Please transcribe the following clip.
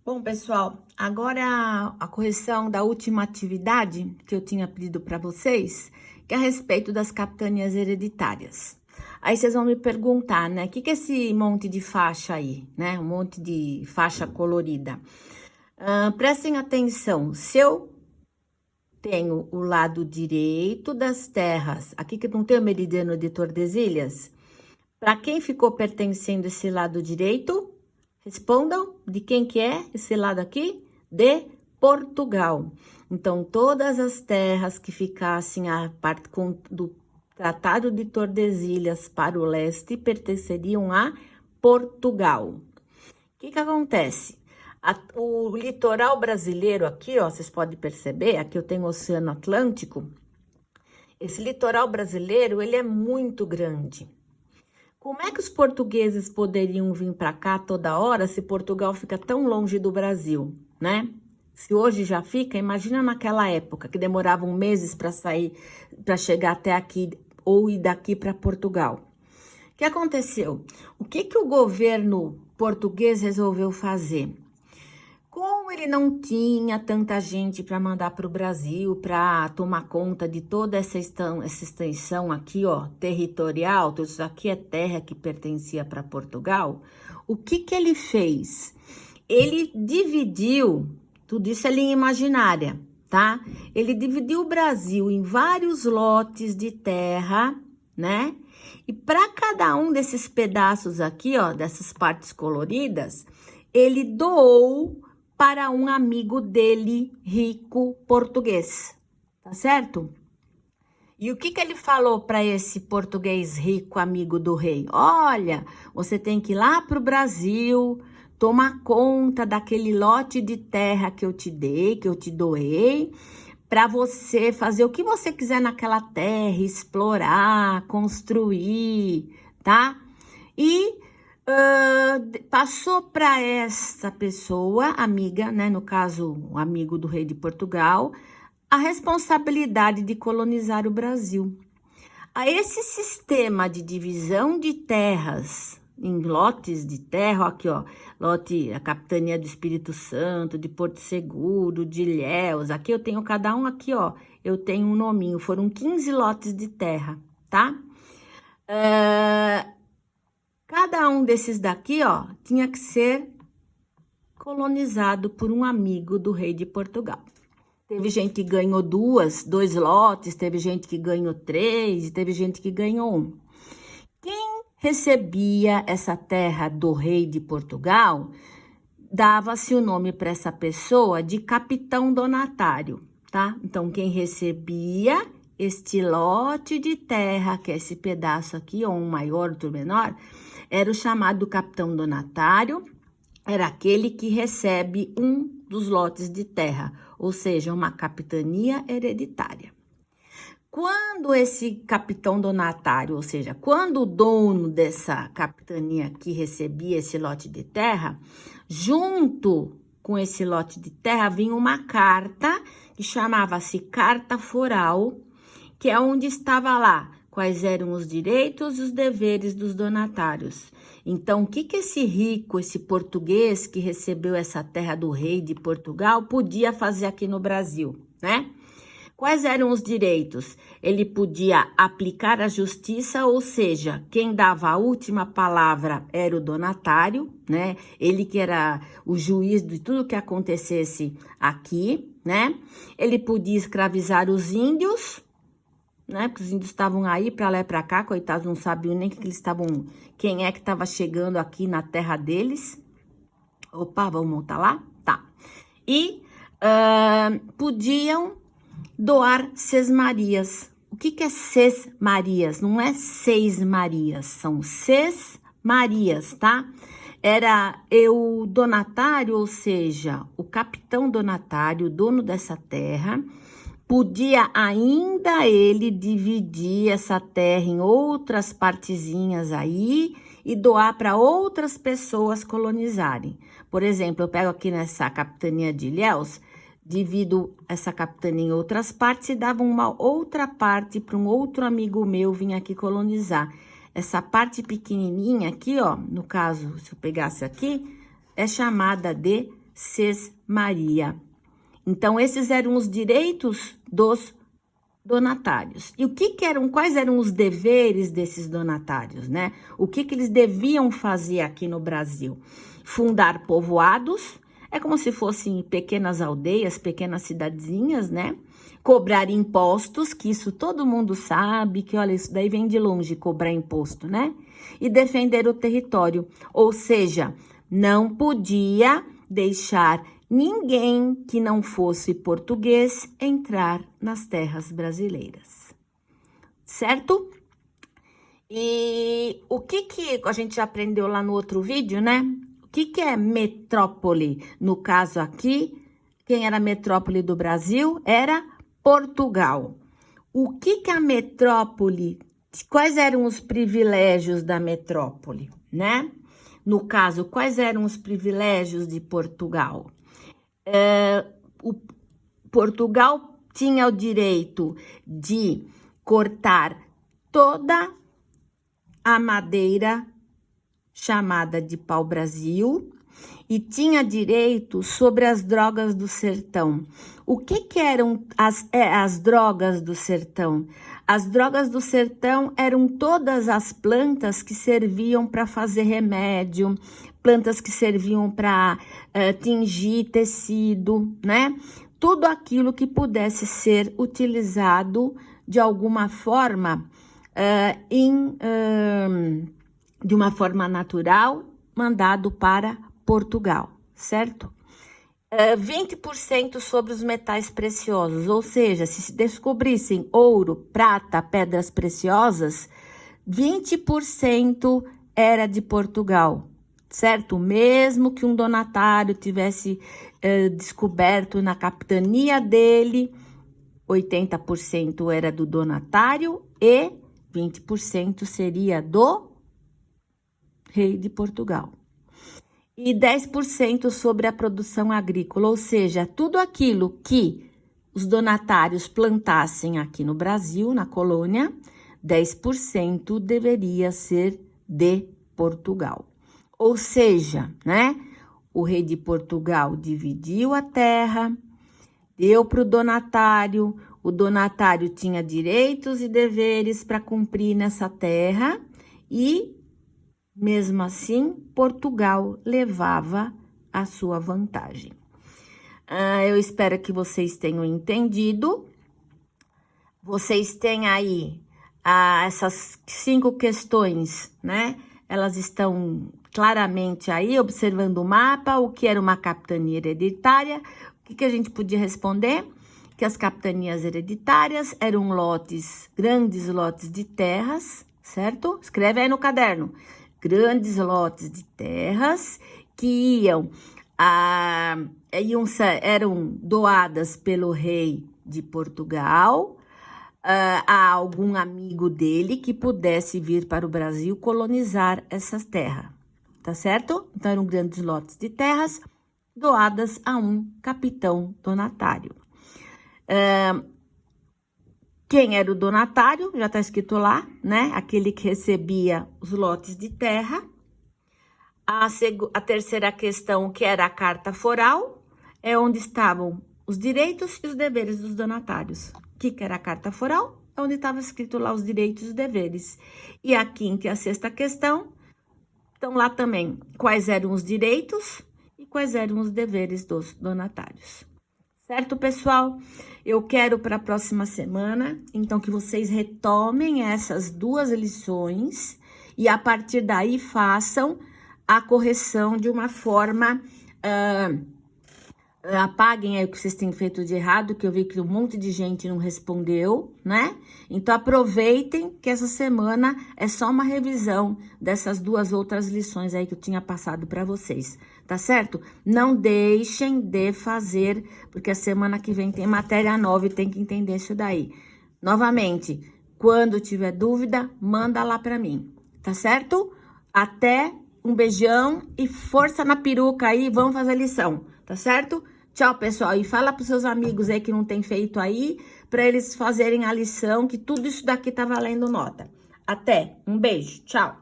Bom, pessoal, agora a correção da última atividade que eu tinha pedido para vocês, que é a respeito das capitanias hereditárias. Aí vocês vão me perguntar, né? O que é esse monte de faixa aí, né? Um monte de faixa colorida. Prestem atenção, se eu tenho o lado direito das terras, aqui que não tem o meridiano de Tordesilhas, para quem ficou pertencendo esse lado direito? Respondam de quem que é esse lado aqui? De Portugal. Então, todas as terras que ficassem a parte do Tratado de Tordesilhas para o leste pertenceriam a Portugal. O que acontece? O litoral brasileiro aqui, ó, vocês podem perceber, aqui eu tenho o Oceano Atlântico. Esse litoral brasileiro, ele é muito grande. Como é que os portugueses poderiam vir para cá toda hora se Portugal fica tão longe do Brasil, né? Se hoje já fica, imagina naquela época que demoravam meses para sair, para chegar até aqui ou ir daqui para Portugal. O que aconteceu? O que o governo português resolveu fazer? Como ele não tinha tanta gente para mandar para o Brasil para tomar conta de toda essa extensão aqui, ó, territorial, tudo isso aqui é terra que pertencia para Portugal, o que ele fez? Ele dividiu, tudo isso é linha imaginária, tá? Ele dividiu o Brasil em vários lotes de terra, né? E para cada um desses pedaços aqui, ó, dessas partes coloridas, ele doou para um amigo dele, rico português, tá certo? E o que ele falou para esse português rico, amigo do rei? Olha, você tem que ir lá para o Brasil, tomar conta daquele lote de terra que eu te dei, que eu te doei, para você fazer o que você quiser naquela terra, explorar, construir, tá? E passou para essa pessoa, amiga, né, no caso, o amigo do rei de Portugal, a responsabilidade de colonizar o Brasil. A esse sistema de divisão de terras em lotes de terra, ó, aqui ó, lote, a capitania do Espírito Santo, de Porto Seguro, de Ilhéus, aqui eu tenho cada um aqui, ó, eu tenho um nominho, foram 15 lotes de terra, tá? Cada um desses daqui, ó, tinha que ser colonizado por um amigo do rei de Portugal. Teve gente que ganhou dois lotes, teve gente que ganhou 3, teve gente que ganhou 1. Quem recebia essa terra do rei de Portugal, dava-se o nome para essa pessoa de capitão donatário, tá? Então, quem recebia este lote de terra, que é esse pedaço aqui, ou um maior, outro menor, era o chamado capitão donatário, era aquele que recebe um dos lotes de terra, ou seja, uma capitania hereditária. Quando esse capitão donatário, ou seja, quando o dono dessa capitania aqui recebia esse lote de terra, junto com esse lote de terra vinha uma carta que chamava-se Carta Foral, que é onde estava lá quais eram os direitos e os deveres dos donatários. Então, o que esse rico, esse português que recebeu essa terra do rei de Portugal podia fazer aqui no Brasil, né? Quais eram os direitos? Ele podia aplicar a justiça, ou seja, quem dava a última palavra era o donatário, né? Ele que era o juiz de tudo que acontecesse aqui, né? Ele podia escravizar os índios, né? Porque os índios estavam aí para lá e para cá, coitados, não sabiam nem que eles estavam, quem é que estava chegando aqui na terra deles. Opa, vamos voltar lá? Tá. E podiam doar sesmarias. O que é sesmarias? Não é 6 Marias, são sesmarias, tá? Era o donatário, ou seja, o capitão donatário, o dono dessa terra, podia ainda ele dividir essa terra em outras partezinhas aí e doar para outras pessoas colonizarem. Por exemplo, eu pego aqui nessa capitania de Ilhéus, divido essa capitania em outras partes e dava uma outra parte para um outro amigo meu vir aqui colonizar. Essa parte pequenininha aqui, ó, no caso, se eu pegasse aqui, é chamada de sesmaria. Então, esses eram os direitos dos donatários. E quais eram os deveres desses donatários, né? O que eles deviam fazer aqui no Brasil? Fundar povoados, é como se fossem pequenas aldeias, pequenas cidadezinhas, né? Cobrar impostos, que isso todo mundo sabe, que olha, isso daí vem de longe, cobrar imposto, né? E defender o território, ou seja, não podia deixar ninguém que não fosse português entrar nas terras brasileiras, certo? E o que a gente já aprendeu lá no outro vídeo, né? O que é metrópole? No caso aqui, quem era a metrópole do Brasil era Portugal. O que a metrópole, quais eram os privilégios da metrópole, né? No caso, quais eram os privilégios de Portugal? Portugal tinha o direito de cortar toda a madeira chamada de pau-brasil e tinha direito sobre as drogas do sertão. O que eram as drogas do sertão? As drogas do sertão eram todas as plantas que serviam para fazer remédio, plantas que serviam para tingir tecido, né? Tudo aquilo que pudesse ser utilizado de alguma forma, de uma forma natural, mandado para Portugal, certo? 20% sobre os metais preciosos, ou seja, se descobrissem ouro, prata, pedras preciosas, 20% era de Portugal, certo? Mesmo que um donatário tivesse descoberto na capitania dele, 80% era do donatário e 20% seria do rei de Portugal. E 10% sobre a produção agrícola, ou seja, tudo aquilo que os donatários plantassem aqui no Brasil, na colônia, 10% deveria ser de Portugal. Ou seja, né, o rei de Portugal dividiu a terra, deu para o donatário tinha direitos e deveres para cumprir nessa terra e, mesmo assim, Portugal levava a sua vantagem. Eu espero que vocês tenham entendido. Vocês têm aí essas 5 questões, né? Elas estão claramente aí, observando o mapa, o que era uma capitania hereditária. O que a gente podia responder? Que as capitanias hereditárias eram grandes lotes de terras, certo? Escreve aí no caderno. Grandes lotes de terras que eram doadas pelo rei de Portugal a algum amigo dele que pudesse vir para o Brasil colonizar essas terras, tá certo? Então, eram grandes lotes de terras doadas a um capitão donatário. Quem era o donatário? Já está escrito lá, né? Aquele que recebia os lotes de terra. A terceira questão, que era a carta foral, é onde estavam os direitos e os deveres dos donatários. O que era a carta foral? É onde estava escrito lá os direitos e os deveres. E a quinta e a sexta questão estão lá também. Quais eram os direitos e quais eram os deveres dos donatários. Certo, pessoal? Eu quero para a próxima semana, então, que vocês retomem essas 2 lições e, a partir daí, façam a correção de uma forma... apaguem aí o que vocês têm feito de errado, que eu vi que um monte de gente não respondeu, né? Então, aproveitem que essa semana é só uma revisão dessas 2 outras lições aí que eu tinha passado para vocês, tá certo? Não deixem de fazer, porque a semana que vem tem matéria nova e tem que entender isso daí. Novamente, quando tiver dúvida, manda lá para mim, tá certo? Até, um beijão e força na peruca aí, vamos fazer a lição, tá certo? Tchau, pessoal. E fala pros seus amigos aí que não tem feito aí, para eles fazerem a lição, que tudo isso daqui tá valendo nota. Até, um beijo, tchau.